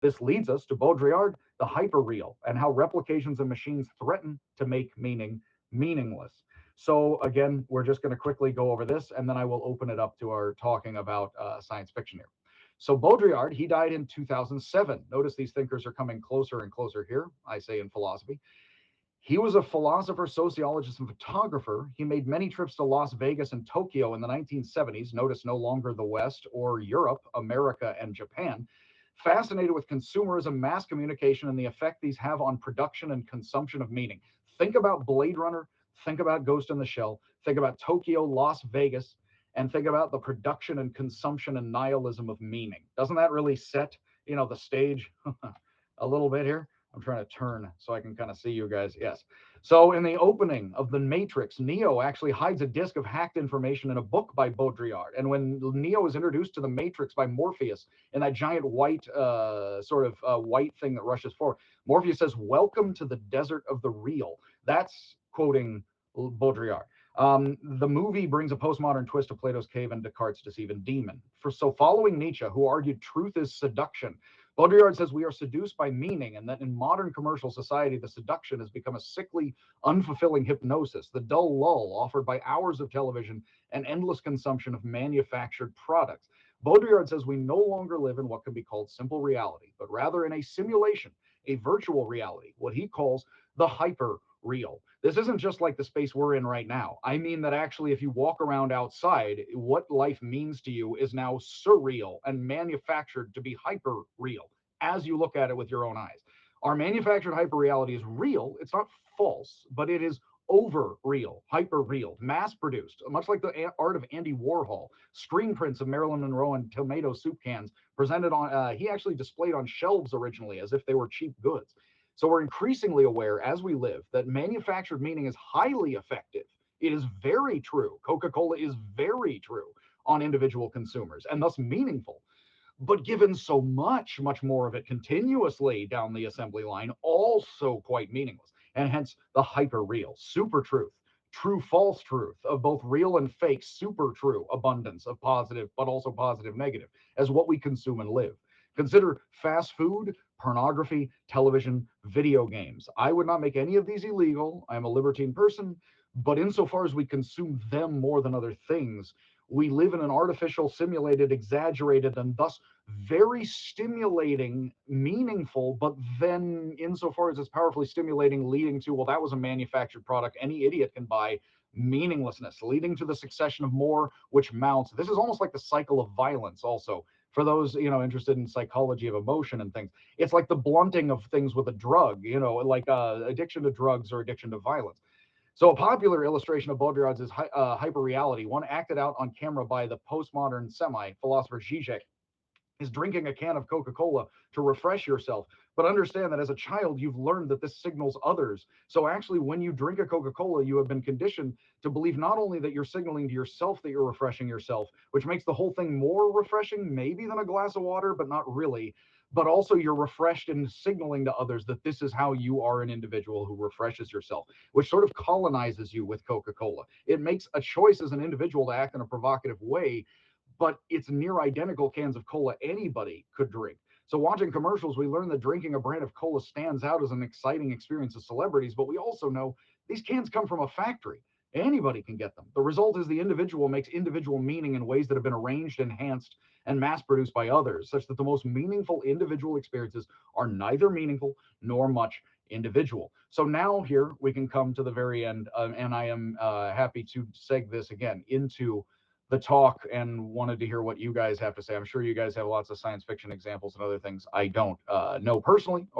This leads us to Baudrillard, the hyperreal, and how replications and machines threaten to make meaning meaningless. So again, we're just going to quickly go over this, and then I will open it up to our talking about science fiction here. So Baudrillard, he died in 2007. Notice these thinkers are coming closer and closer here, I say in philosophy. He was a philosopher, sociologist, and photographer. He made many trips to Las Vegas and Tokyo in the 1970s. Notice no longer the West or Europe, America, and Japan. Fascinated with consumerism, mass communication, and the effect these have on production and consumption of meaning. Think about Blade Runner, think about Ghost in the Shell, think about Tokyo, Las Vegas, and think about the production and consumption and nihilism of meaning. Doesn't that really set, the stage a little bit here? I'm trying to turn so I can kind of see you guys. Yes. So in the opening of The Matrix, Neo actually hides a disk of hacked information in a book by Baudrillard. And when Neo is introduced to the Matrix by Morpheus in that giant white white thing that rushes forward, Morpheus says, "Welcome to the desert of the real." That's quoting Baudrillard. The movie brings a postmodern twist to Plato's cave and Descartes' deceiving demon. Following Nietzsche, who argued truth is seduction, Baudrillard says we are seduced by meaning, and that in modern commercial society, the seduction has become a sickly, unfulfilling hypnosis, the dull lull offered by hours of television and endless consumption of manufactured products. Baudrillard says we no longer live in what can be called simple reality, but rather in a simulation, a virtual reality, what he calls the hyper real. This isn't just like the space we're in right now. I mean that actually, if you walk around outside, what life means to you is now surreal and manufactured to be hyper real as you look at it with your own eyes. Our manufactured hyper reality is real. It's not false, but it is over real, hyper real, mass produced, much like the art of Andy Warhol. Screen prints of Marilyn Monroe and tomato soup cans presented on, he actually displayed on shelves originally as if they were cheap goods. So we're increasingly aware as we live that manufactured meaning is highly effective. It is very true. Coca-Cola is very true on individual consumers and thus meaningful. But given so much more of it continuously down the assembly line, also quite meaningless. And hence the hyper real, super truth, true false truth of both real and fake, super true abundance of positive, but also positive negative as what we consume and live. Consider fast food, pornography, television, video games. I would not make any of these illegal. I'm a libertine person, but insofar as we consume them more than other things, we live in an artificial, simulated, exaggerated, and thus very stimulating, meaningful, but then insofar as it's powerfully stimulating, leading to, well, that was a manufactured product any idiot can buy, meaninglessness, leading to the succession of more, which mounts. This is almost like the cycle of violence also. For those, interested in psychology of emotion and things, it's like the blunting of things with a drug, like addiction to drugs or addiction to violence. So a popular illustration of Baudrillard's is hyperreality, one acted out on camera by the postmodern semi-philosopher Zizek, is drinking a can of Coca-Cola to refresh yourself. But understand that as a child, you've learned that this signals others. So actually, when you drink a Coca-Cola, you have been conditioned to believe not only that you're signaling to yourself that you're refreshing yourself, which makes the whole thing more refreshing, maybe than a glass of water, but not really. But also you're refreshed in signaling to others that this is how you are an individual who refreshes yourself, which sort of colonizes you with Coca-Cola. It makes a choice as an individual to act in a provocative way, but it's near identical cans of cola anybody could drink. So watching commercials, we learn that drinking a brand of cola stands out as an exciting experience of celebrities, but we also know these cans come from a factory. Anybody can get them. The result is the individual makes individual meaning in ways that have been arranged, enhanced, and mass produced by others, such that the most meaningful individual experiences are neither meaningful nor much individual. So now here we can come to the very end, and I am happy to seg this again into the talk and wanted to hear what you guys have to say. I'm sure you guys have lots of science fiction examples and other things I don't know personally or